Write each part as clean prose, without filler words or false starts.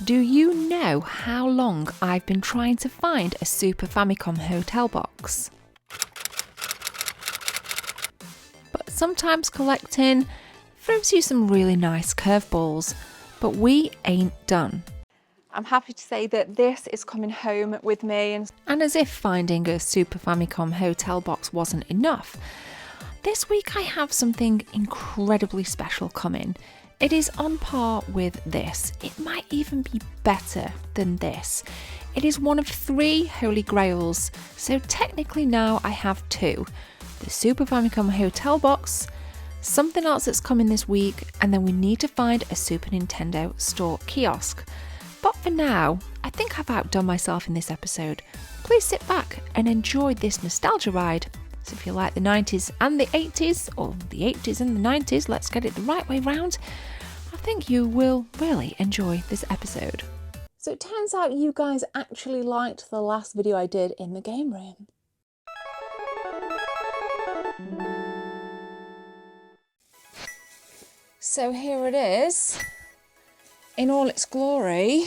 Do you know how long I've been trying to find a Super Famicom hotel box? But sometimes collecting throws you some really nice curveballs, but we ain't done. I'm happy to say that this is coming home with me. And as if finding a Super Famicom hotel box wasn't enough, this week I have something incredibly special coming. It is on par with this. It might even be better than this. It is one of 3 holy grails, so technically now I have 2. The Super Famicom hotel box, something else that's coming this week, and then we need to find a Super Nintendo store kiosk. But for now, I think I've outdone myself in this episode. Please sit back and enjoy this nostalgia ride. So if you like the 90s and the 80s, or the 80s and the 90s, let's get it the right way round, I think you will really enjoy this episode. So it turns out you guys actually liked the last video I did in the game room. So here it is, in all its glory,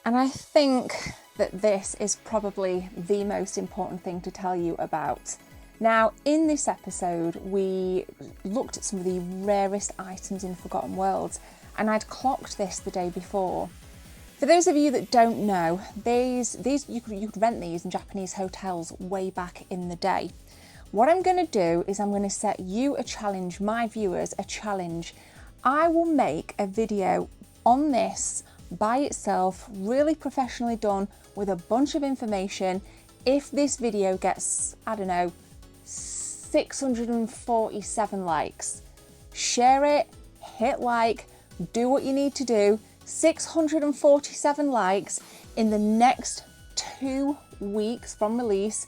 and I think that this is probably the most important thing to tell you about. Now, in this episode, we looked at some of the rarest items in Forgotten Worlds, and I'd clocked this the day before. For those of you that don't know, these you could rent these in Japanese hotels way back in the day. What I'm going to do is I'm going to set you a challenge, my viewers a challenge. I will make a video on this by itself, really professionally done with a bunch of information. If this video gets, I don't know, 647 likes, share it, hit like, do what you need to do. 647 likes in the next 2 weeks from release,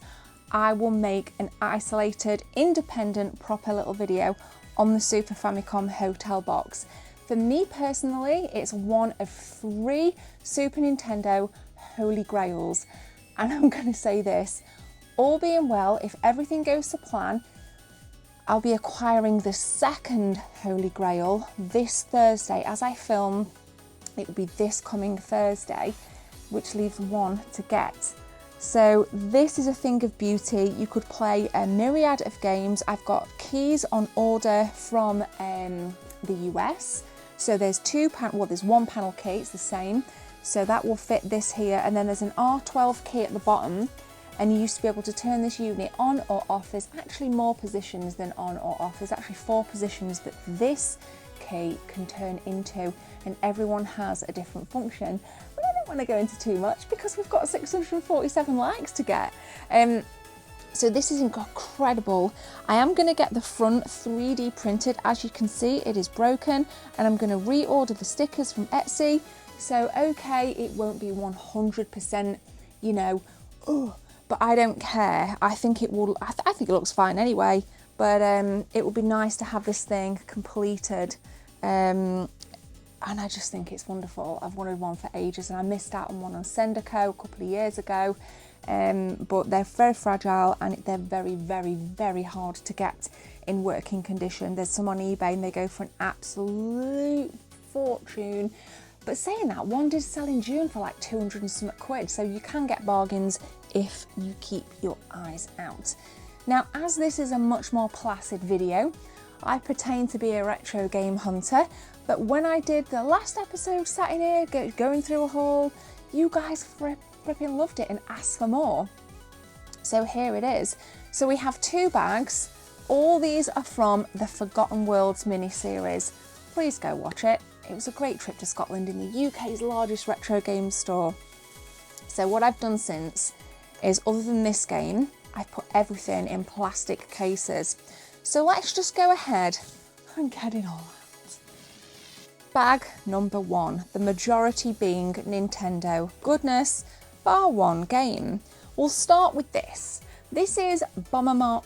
I will make an isolated, independent, proper little video on the Super Famicom hotel box. For me personally, it's one of 3 Super Nintendo holy grails. And I'm going to say this, all being well, if everything goes to plan, I'll be acquiring the 2nd holy grail this Thursday. As I film, it will be this coming Thursday, which leaves 1 to get. So this is a thing of beauty. You could play a myriad of games. I've got keys on order from the US. So there's 2 panel, well, there's 1 panel key, it's the same. So that will fit this here. And then there's an R12 key at the bottom. And you used to be able to turn this unit on or off. There's actually more positions than on or off. There's actually 4 positions that this key can turn into, and everyone has a different function. But I don't want to go into too much because we've got 647 likes to get. So this is incredible. I am going to get the front 3D printed. As you can see, it is broken, and I'm going to reorder the stickers from Etsy. So okay, it won't be 100%, you know, but I don't care. I think it will. I think it looks fine anyway. But it would be nice to have this thing completed, and I just think it's wonderful. I've wanted one for ages, and I missed out on one on Sendico a couple of years ago. But they're very fragile, and they're very, very, very hard to get in working condition. There's some on eBay, and they go for an absolute fortune. But saying that, one did sell in June for like 200 and some quid, so you can get bargains if you keep your eyes out. Now, as this is a much more placid video, I pretend to be a retro game hunter, but when I did the last episode, sat in here, going through a haul, you guys flipping loved it and asked for more. So here it is. So we have 2 bags. All these are from the Forgotten Worlds mini-series. Please go watch it. It was a great trip to Scotland in the UK's largest retro game store. So what I've done since is, other than this game, I've put everything in plastic cases. So let's just go ahead and get it all out. Bag number 1, the majority being Nintendo goodness, bar 1 game. We'll start with this. This is Bomberman,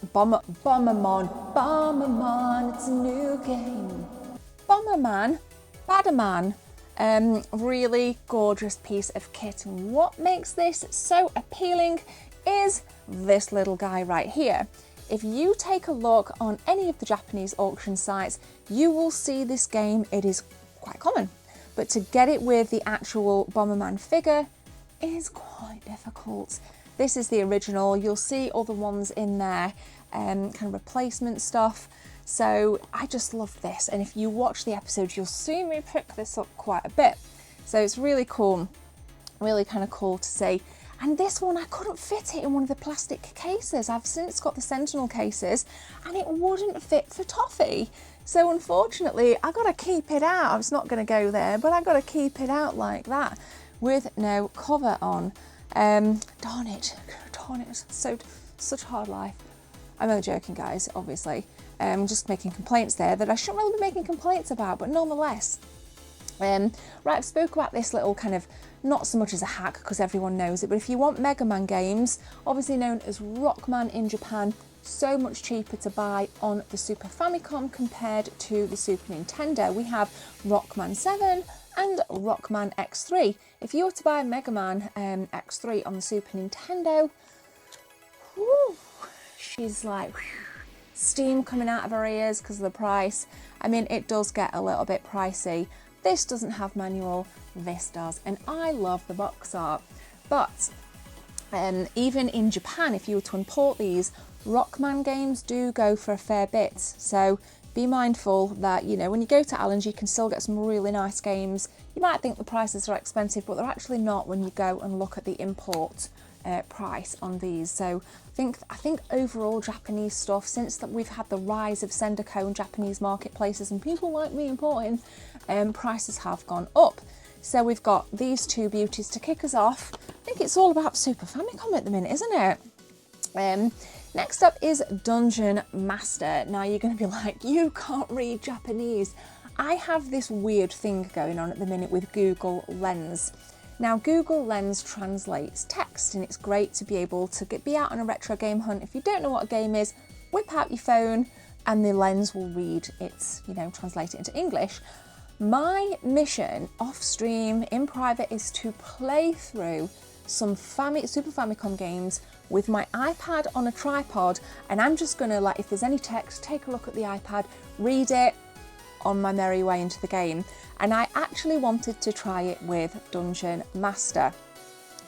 it's a new game. Bomberman, Badderman, really gorgeous piece of kit. And what makes this so appealing is this little guy right here. If you take a look on any of the Japanese auction sites, you will see this game. It is quite common, but but to get it with the actual Bomberman figure is quite difficult. This is the original. You'll see other ones in there, kind of replacement stuff. So I just love this. And if you watch the episode, you'll see me pick this up quite a bit. So it's really cool, really kind of cool to see. And this one, I couldn't fit it in one of the plastic cases. I've since got the Sentinel cases and it wouldn't fit for Toffee. So unfortunately, I got to keep it out. It's not going to go there, but I got to keep it out like that with no cover on. Darn it, it's such a hard life. I'm only joking, guys, obviously. Just making complaints there that I shouldn't really be making complaints about, but nonetheless. Right, I've spoke about this little kind of, not so much as a hack because everyone knows it, but if you want Mega Man games, obviously known as Rockman in Japan, so much cheaper to buy on the Super Famicom compared to the Super Nintendo. We have Rockman 7 and Rockman X3. If you were to buy Mega Man X3 on the Super Nintendo, whew, she's like steam coming out of her ears because of the price. I mean, it does get a little bit pricey. This doesn't have manual, this does, and I love the box art. But even in Japan, if you were to import these, Rockman games do go for a fair bit. So be mindful that, you know, when you go to Allen's, you can still get some really nice games. You might think the prices are expensive, but they're actually not when you go and look at the import price on these. So I think overall Japanese stuff, since that we've had the rise of Sendico and Japanese marketplaces and people like me importing, prices have gone up. So we've got these two beauties to kick us off. I think it's all about Super Famicom at the minute, isn't it? Next up is Dungeon Master. Now you're going to be like, you can't read Japanese. I have this weird thing going on at the minute with Google Lens. Now Google Lens translates text and it's great to be able to be out on a retro game hunt. If you don't know what a game is, whip out your phone and the lens will read it, you know, translate it into English. My mission off stream in private is to play through some Super Famicom games with my iPad on a tripod, and I'm just gonna, like, if there's any text, take a look at the iPad, read it on my merry way into the game. And I actually wanted to try it with Dungeon Master.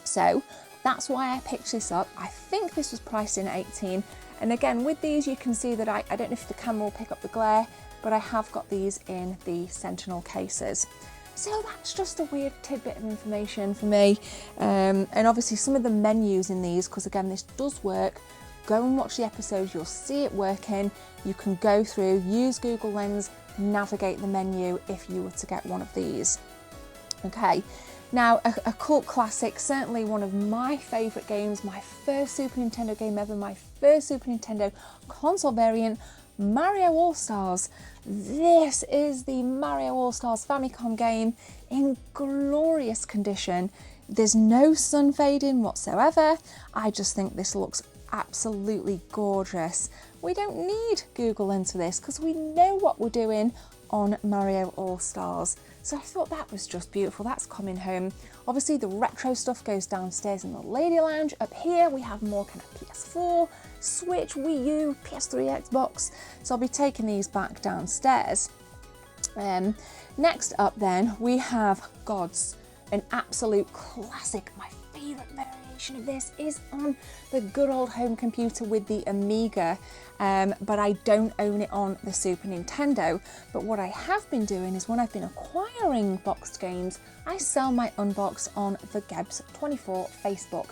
So that's why I picked this up. I think this was priced in 18. And again, with these, you can see that I don't know if the camera will pick up the glare, but I have got these in the Sentinel cases. So that's just a weird tidbit of information for me. And obviously some of the menus in these, because again, this does work. Go and watch the episodes, you'll see it working. You can go through, use Google Lens, navigate the menu if you were to get one of these. Okay, now a cult classic, certainly one of my favourite games, my first Super Nintendo game ever, my first Super Nintendo console variant, Mario All-Stars. This is the Mario All-Stars Famicom game in glorious condition. There's no sun fading whatsoever. I just think this looks absolutely gorgeous. We don't need Google Lens for this because we know what we're doing on Mario All-Stars. So I thought that was just beautiful. That's coming home. Obviously the retro stuff goes downstairs in the Lady Lounge. Up here we have more kind of PS4, Switch, Wii U, PS3, Xbox. So I'll be taking these back downstairs. Next up then we have Gods, an absolute classic. My favourite variation of this is on the good old home computer with the Amiga, but I don't own it on the Super Nintendo. But what I have been doing is when I've been acquiring boxed games, I sell my unbox on the Gebs24 Facebook.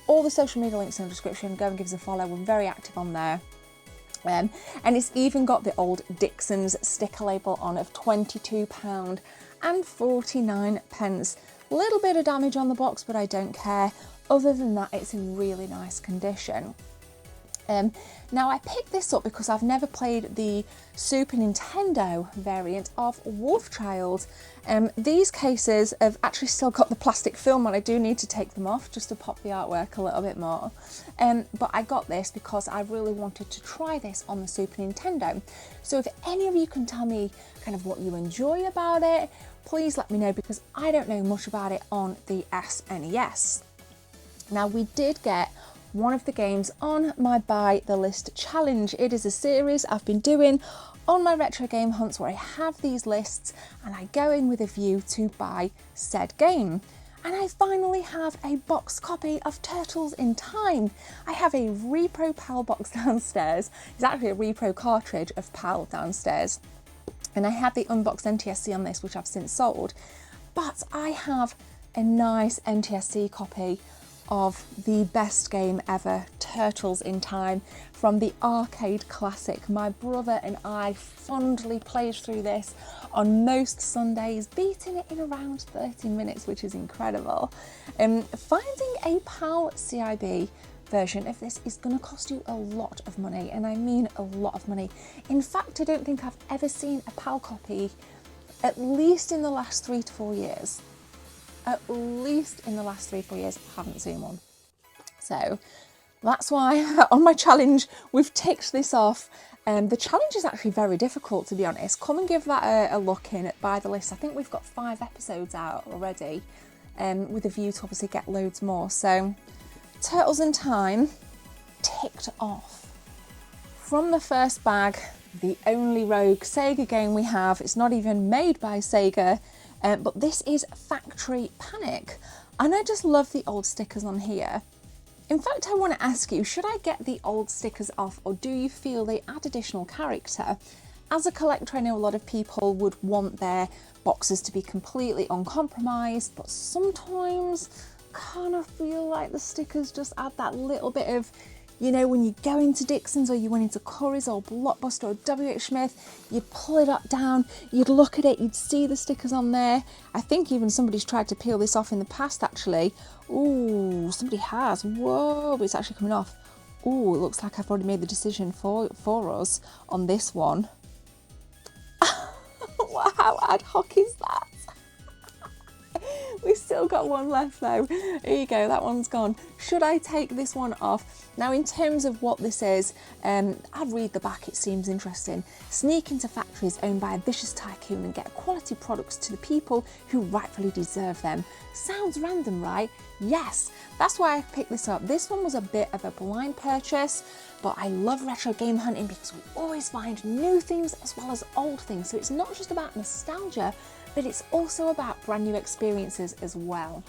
All the social media links in the description, go and give us a follow, we're very active on there. And it's even got the old Dixon's sticker label on of £22 and 49 pence. Little bit of damage on the box, but I don't care. Other than that, it's in really nice condition. Now I picked this up because I've never played the Super Nintendo variant of Wolfchild. These cases have actually still got the plastic film on. I do need to take them off just to pop the artwork a little bit more. But I got this because I really wanted to try this on the Super Nintendo. So if any of you can tell me kind of what you enjoy about it, please let me know because I don't know much about it on the SNES. Now we did get one of the games on my Buy the List challenge. It is a series I've been doing on my retro game hunts where I have these lists and I go in with a view to buy said game. And I finally have a box copy of Turtles in Time. I have a repro PAL box downstairs. It's actually a repro cartridge of PAL downstairs. And I had the unboxed NTSC on this, which I've since sold. But I have a nice NTSC copy of the best game ever, Turtles in Time, from the arcade classic. My brother and I fondly played through this on most Sundays, beating it in around 30 minutes, which is incredible. Finding a PAL CIB version of this is going to cost you a lot of money, and I mean a lot of money. In fact, I don't think I've ever seen a PAL copy, at least in the last 3 to 4 years. At least in the last 3 or 4 years, I haven't seen one. So that's why on my challenge, we've ticked this off. The challenge is actually very difficult, to be honest. Come and give that a look in at Buy the List. I think we've got 5 episodes out already, with a view to obviously get loads more. So Turtles in Time, ticked off. From the first bag, the only Rogue Sega game we have. It's not even made by Sega. But this is Factory Panic, and I just love the old stickers on here. In fact, I want to ask you, should I get the old stickers off, or do you feel they add additional character? As a collector, I know a lot of people would want their boxes to be completely uncompromised, but sometimes I kind of feel like the stickers just add that little bit of, you know, when you go into Dixon's or you went into Curry's or Blockbuster or WH Smith, you'd pull it up down, you'd look at it, you'd see the stickers on there. I think even somebody's tried to peel this off in the past, actually. Ooh, somebody has. Whoa, it's actually coming off. Ooh, it looks like I've already made the decision for us on this one. Wow, how ad hoc is that? We've still got one left though. Here you go, that one's gone. Should I take this one off? Now, in terms of what this is, I'd read the back, it seems interesting. Sneak into factories owned by a vicious tycoon and get quality products to the people who rightfully deserve them. Sounds random, right? Yes, that's why I picked this up. This one was a bit of a blind purchase, but I love retro game hunting because we always find new things as well as old things. So it's not just about nostalgia, but it's also about brand new experiences as well.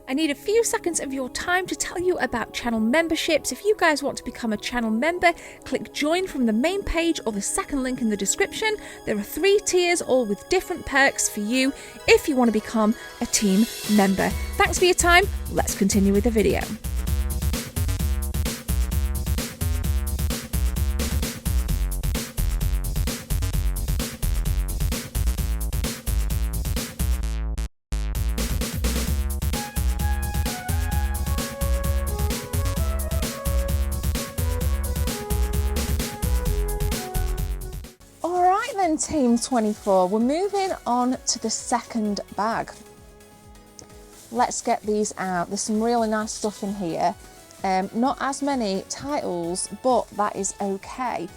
I need a few seconds of your time to tell you about channel memberships. If you guys want to become a channel member, click join from the main page or the second link in the description. There are 3 tiers, all with different perks for you if you want to become a team member. Thanks for your time. Let's continue with the video. Team 24, we're moving on to the second bag. Let's get these out. There's some really nice stuff in here. Not as many titles, but that is okay,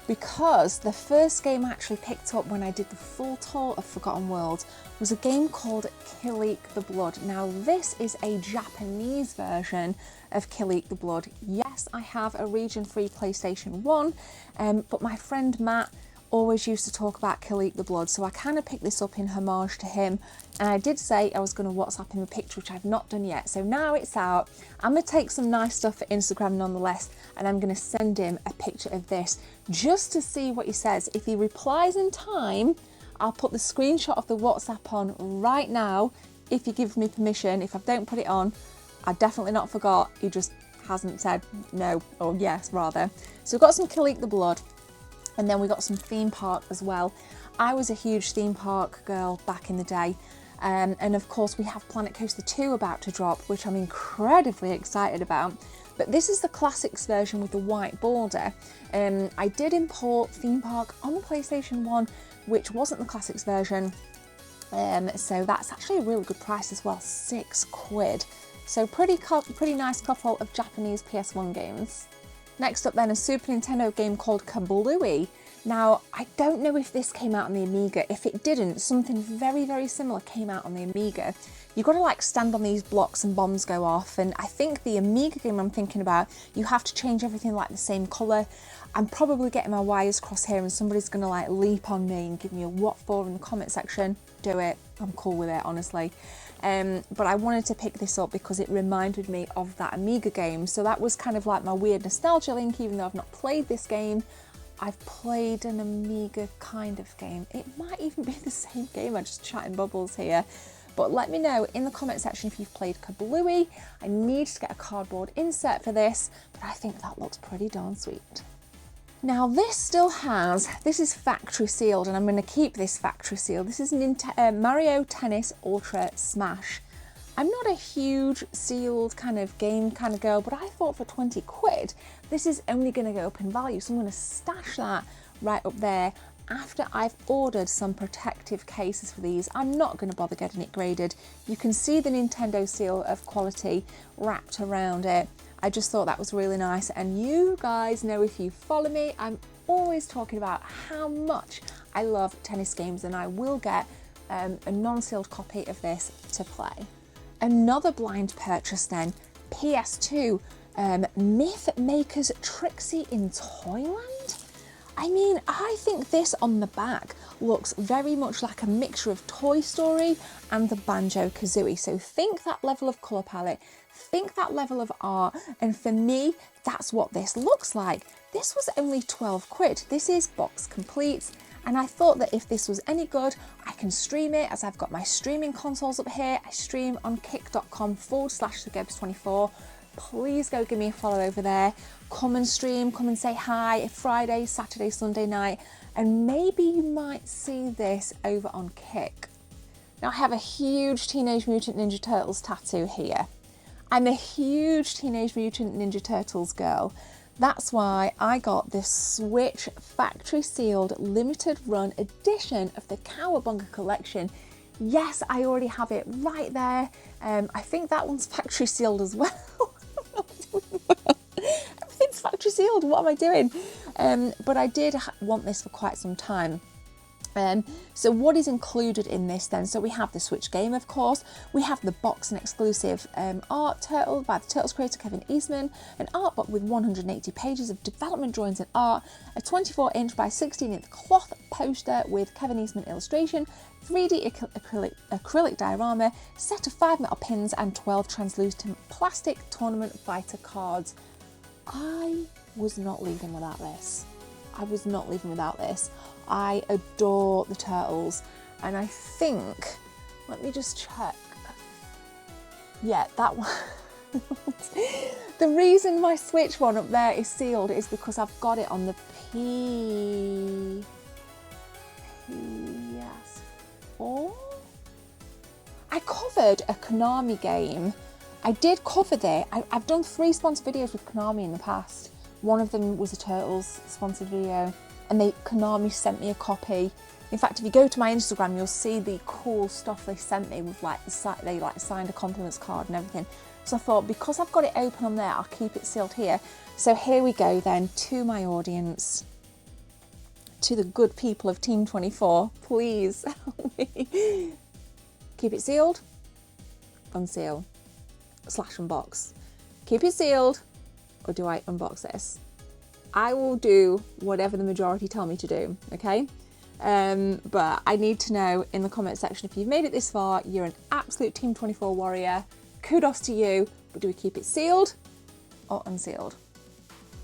because the first game I actually picked up when I did the full tour of Forgotten Worlds was a game called Kill the Blood. Now, this is a Japanese version of Kill the Blood. Yes, I have a region-free PlayStation 1, but my friend Matt always used to talk about Kill the Blood, so I kind of picked this up in homage to him, and I did say I was going to WhatsApp him a picture, which I've not done yet. So now it's out. I'm going to take some nice stuff for Instagram nonetheless, and I'm going to send him a picture of this just to see what he says. If he replies in time, I'll put the screenshot of the WhatsApp on right now, if he gives me permission. If I don't put it on, I definitely not forgot. He just hasn't said no, or yes rather. So we've got some Kill the Blood. And then we got some theme park as well. I was a huge theme park girl back in the day. And of course we have Planet Coaster 2 about to drop, which I'm incredibly excited about. But this is the classics version with the white border. I did import theme park on the PlayStation 1, which wasn't the classics version. So that's actually a really good price as well, £6. So pretty nice couple of Japanese PS1 games. Next up then, a Super Nintendo game called Kablooey. Now, I don't know if this came out on the Amiga. If it didn't, something very, very similar came out on the Amiga. you've got to like stand on these blocks and bombs go off. And I think the Amiga game I'm thinking about, you have to change everything like the same colour. I'm probably getting my wires crossed here and somebody's going to like leap on me and give me a what for in the comment section. Do it. I'm cool with it, honestly. But I wanted to pick this up because it reminded me of that Amiga game. So that was kind of like my weird nostalgia link, even though I've not played this game. I've played an Amiga kind of game. It might even be the same game, I'm just chatting bubbles here. But let me know in the comment section if you've played Kablooey. I need to get a cardboard insert for this, but I think that looks pretty darn sweet. Now this still has, this is factory sealed, and I'm going to keep this factory sealed. This is Mario Tennis Ultra Smash. I'm not a huge sealed kind of game kind of girl, but I thought for 20 quid, this is only going to go up in value. So I'm going to stash that right up there after I've ordered some protective cases for these. I'm not going to bother getting it graded. You can see the Nintendo seal of quality wrapped around it. I just thought that was really nice, and you guys know, if you follow me, I'm always talking about how much I love tennis games, and I will get a non-sealed copy of this to play. Another blind purchase then, PS2, Myth Makers Trixie in Toyland? I mean, I think this on the back looks very much like a mixture of Toy Story and the Banjo-Kazooie. So think that level of colour palette, think that level of art, and for me, that's what this looks like. This was only 12 quid. This is box complete, and I thought that if this was any good, I can stream it, as I've got my streaming consoles up here. I stream on kick.com/thegebs24. Please go give me a follow over there. Come and stream, come and say hi Friday, Saturday, Sunday night, and maybe you might see this over on Kick. Now I have a huge Teenage Mutant Ninja Turtles tattoo here. I'm a huge Teenage Mutant Ninja Turtles girl. That's why I got this Switch factory sealed limited run edition of the Cowabunga collection. Yes, I already have it right there. I think that one's factory sealed as well. Everything's factory sealed, what am I doing? But I did want this for quite some time. So what is included in this then? So we have the Switch game, of course. We have the box and exclusive art turtle by the Turtles creator Kevin Eastman, an art book with 180 pages of development drawings and art, a 24-inch by 16-inch cloth poster with Kevin Eastman illustration, 3D acrylic diorama, set of 5 metal pins and 12 translucent plastic tournament fighter cards. I was not leaving without this. I was not leaving without this. I adore the Turtles, and I think, let me just check. Yeah, that one. The reason my Switch one up there is sealed is because I've got it on the PS4. I covered a Konami game. I did cover that. I've done 3 sponsored videos with Konami in the past. One of them was a Turtles sponsored video, and Konami sent me a copy. In fact, if you go to my Instagram, you'll see the cool stuff they sent me with they signed a compliments card and everything. So I thought, because I've got it open on there, I'll keep it sealed here. So here we go then, to my audience, to the good people of Team 24, please help me. Keep it sealed, unseal, /unbox. Keep it sealed, or do I unbox this? I will do whatever the majority tell me to do, okay? But I need to know in the comment section, if you've made it this far, you're an absolute Team 24 warrior. Kudos to you, but do we keep it sealed or unsealed?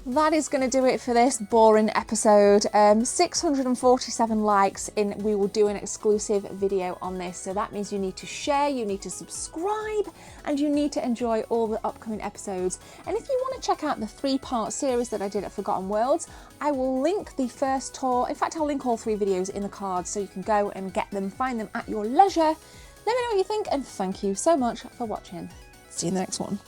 That is going to do it for this boring episode. 647 likes in, we will do an exclusive video on this. So that means you need to share, you need to subscribe, and you need to enjoy all the upcoming episodes. And if you want to check out the 3-part series that I did at Forgotten Worlds, I will link the first tour. In fact, I'll link all 3 videos in the cards so you can go and get them, find them at your leisure. Let me know what you think, and thank you so much for watching. See you in the next one.